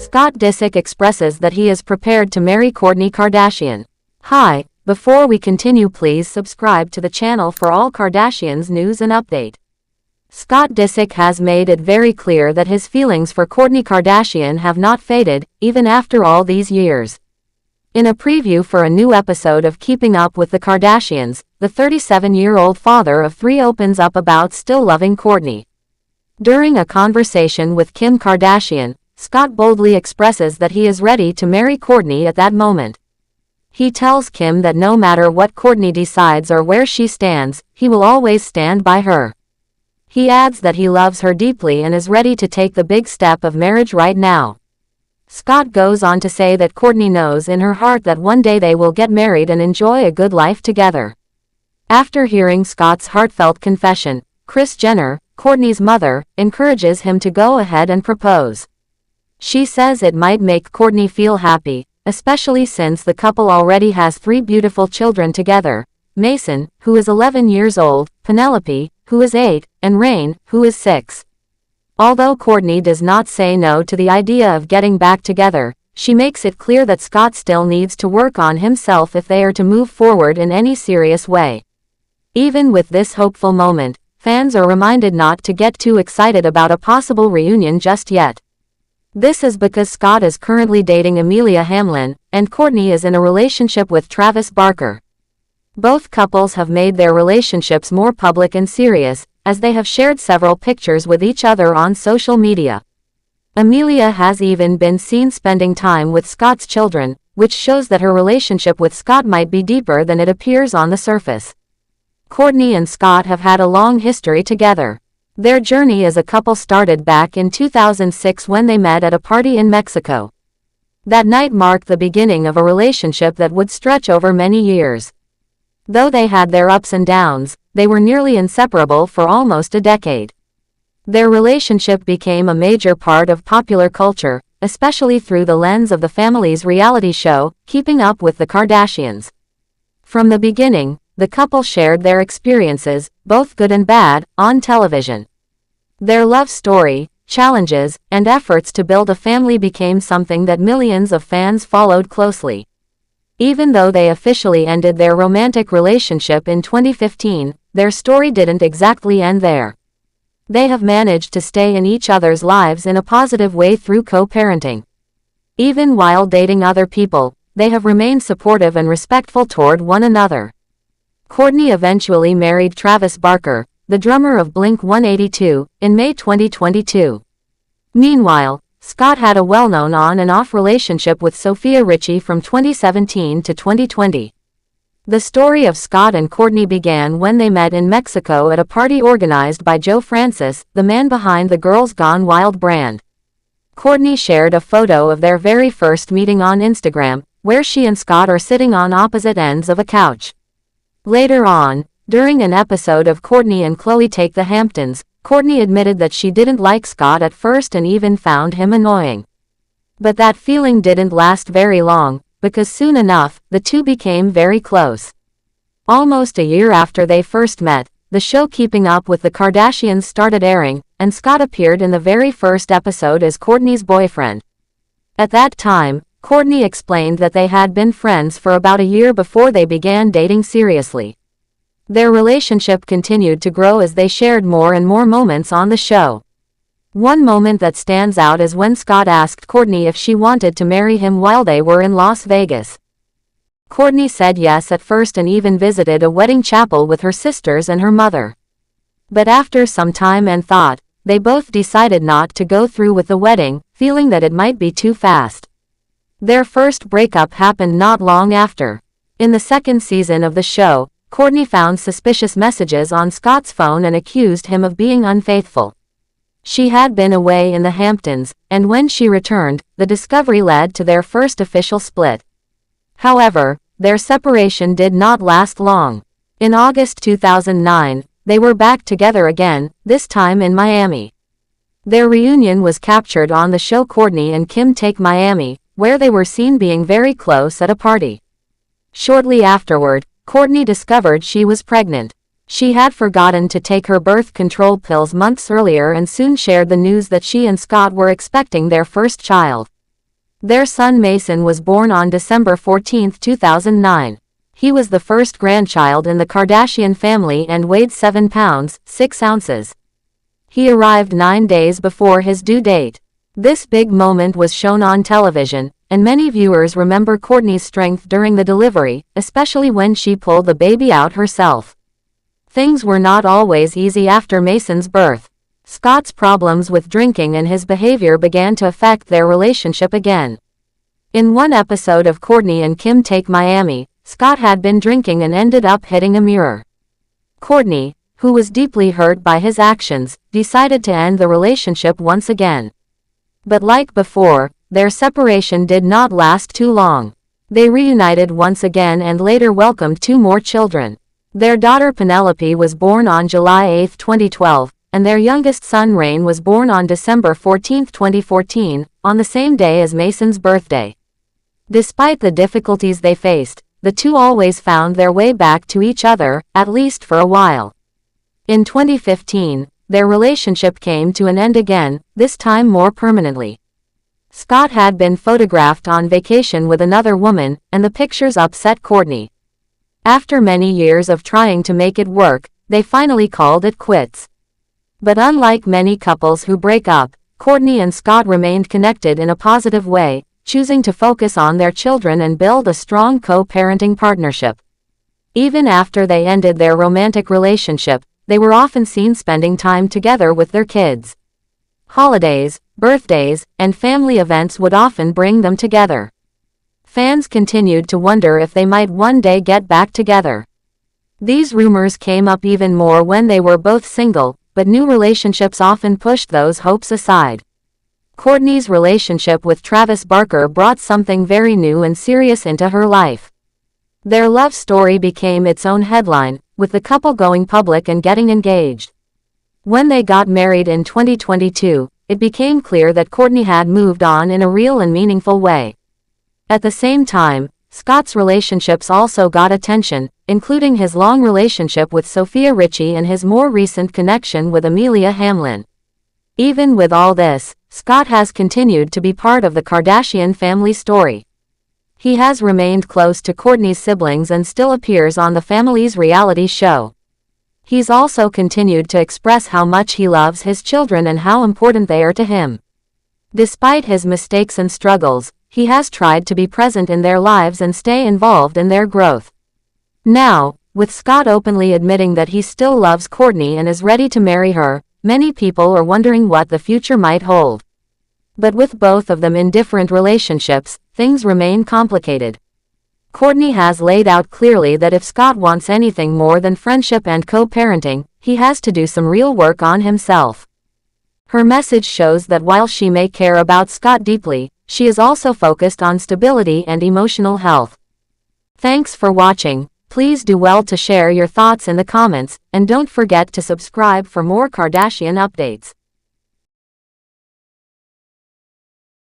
Scott Disick expresses that he is prepared to marry Kourtney Kardashian. Hi, before we continue, please subscribe to the channel for all Kardashians news and update. Scott Disick has made it very clear that his feelings for Kourtney Kardashian have not faded, even after all these years. In a preview for a new episode of Keeping Up with the Kardashians, the 37-year-old father of three opens up about still loving Kourtney. During a conversation with Kim Kardashian, Scott boldly expresses that he is ready to marry Kourtney at that moment. He tells Kim that no matter what Kourtney decides or where she stands, he will always stand by her. He adds that he loves her deeply and is ready to take the big step of marriage right now. Scott goes on to say that Kourtney knows in her heart that one day they will get married and enjoy a good life together. After hearing Scott's heartfelt confession, Kris Jenner, Kourtney's mother, encourages him to go ahead and propose. She says it might make Kourtney feel happy, especially since the couple already has three beautiful children together: Mason, who is 11 years old, Penelope, who is 8, and Rain, who is 6. Although Kourtney does not say no to the idea of getting back together, she makes it clear that Scott still needs to work on himself if they are to move forward in any serious way. Even with this hopeful moment, fans are reminded not to get too excited about a possible reunion just yet. This is because Scott is currently dating Amelia Hamlin, and Kourtney is in a relationship with Travis Barker. Both couples have made their relationships more public and serious, as they have shared several pictures with each other on social media. Amelia has even been seen spending time with Scott's children, which shows that her relationship with Scott might be deeper than it appears on the surface. Kourtney and Scott have had a long history together. Their journey as a couple started back in 2006 when they met at a party in Mexico. That night marked the beginning of a relationship that would stretch over many years. Though they had their ups and downs, they were nearly inseparable for almost a decade. Their relationship became a major part of popular culture, especially through the lens of the family's reality show, Keeping Up with the Kardashians. From the beginning, the couple shared their experiences, both good and bad, on television. Their love story, challenges, and efforts to build a family became something that millions of fans followed closely. Even though they officially ended their romantic relationship in 2015, their story didn't exactly end there. They have managed to stay in each other's lives in a positive way through co-parenting. Even while dating other people, they have remained supportive and respectful toward one another. Kourtney eventually married Travis Barker, the drummer of Blink-182, in May 2022. Meanwhile, Scott had a well-known on and off relationship with Sofia Richie from 2017 to 2020. The story of Scott and Kourtney began when they met in Mexico at a party organized by Joe Francis, the man behind the Girls Gone Wild brand. Kourtney shared a photo of their very first meeting on Instagram, where she and Scott are sitting on opposite ends of a couch. Later on, during an episode of Kourtney and Khloe Take the Hamptons, Kourtney admitted that she didn't like Scott at first and even found him annoying. But that feeling didn't last very long, because soon enough, the two became very close. Almost a year after they first met, the show Keeping Up with the Kardashians started airing, and Scott appeared in the very first episode as Kourtney's boyfriend. At that time, Kourtney explained that they had been friends for about a year before they began dating seriously. Their relationship continued to grow as they shared more and more moments on the show. One moment that stands out is when Scott asked Kourtney if she wanted to marry him while they were in Las Vegas. Kourtney said yes at first and even visited a wedding chapel with her sisters and her mother. But after some time and thought, they both decided not to go through with the wedding, feeling that it might be too fast. Their first breakup happened not long after. In the second season of the show, Kourtney found suspicious messages on Scott's phone and accused him of being unfaithful. She had been away in the Hamptons, and when she returned, the discovery led to their first official split. However, their separation did not last long. In August 2009, they were back together again, this time in Miami. Their reunion was captured on the show Kourtney and Kim Take Miami, where they were seen being very close at a party. Shortly afterward, Kourtney discovered she was pregnant. She had forgotten to take her birth control pills months earlier and soon shared the news that she and Scott were expecting their first child. Their son Mason was born on December 14, 2009. He was the first grandchild in the Kardashian family and weighed 7 pounds, 6 ounces. He arrived 9 days before his due date. This big moment was shown on television, and many viewers remember Kourtney's strength during the delivery, especially when she pulled the baby out herself. Things were not always easy after Mason's birth. Scott's problems with drinking and his behavior began to affect their relationship again. In one episode of Kourtney and Kim Take Miami, Scott had been drinking and ended up hitting a mirror. Kourtney, who was deeply hurt by his actions, decided to end the relationship once again. But like before, their separation did not last too long. They reunited once again and later welcomed 2 more children. Their daughter Penelope was born on July 8, 2012, and their youngest son Rain was born on December 14, 2014, on the same day as Mason's birthday. Despite the difficulties they faced, the two always found their way back to each other, at least for a while. In 2015, their relationship came to an end again, this time more permanently. Scott had been photographed on vacation with another woman, and the pictures upset Kourtney. After many years of trying to make it work, they finally called it quits. But unlike many couples who break up, Kourtney and Scott remained connected in a positive way, choosing to focus on their children and build a strong co-parenting partnership. Even after they ended their romantic relationship, they were often seen spending time together with their kids. Holidays, birthdays, and family events would often bring them together. Fans continued to wonder if they might one day get back together. These rumors came up even more when they were both single, but new relationships often pushed those hopes aside. Kourtney's relationship with Travis Barker brought something very new and serious into her life. Their love story became its own headline, with the couple going public and getting engaged. When they got married in 2022, it became clear that Kourtney had moved on in a real and meaningful way. At the same time, Scott's relationships also got attention, including his long relationship with Sofia Richie and his more recent connection with Amelia Hamlin. Even with all this, Scott has continued to be part of the Kardashian family story. He has remained close to Kourtney's siblings and still appears on the family's reality show. He's also continued to express how much he loves his children and how important they are to him. Despite his mistakes and struggles, he has tried to be present in their lives and stay involved in their growth. Now, with Scott openly admitting that he still loves Kourtney and is ready to marry her, many people are wondering what the future might hold. But with both of them in different relationships, things remain complicated. Kourtney has laid out clearly that if Scott wants anything more than friendship and co-parenting, he has to do some real work on himself. Her message shows that while she may care about Scott deeply, she is also focused on stability and emotional health. Thanks for watching. Please do well to share your thoughts in the comments, and don't forget to subscribe for more Kardashian updates.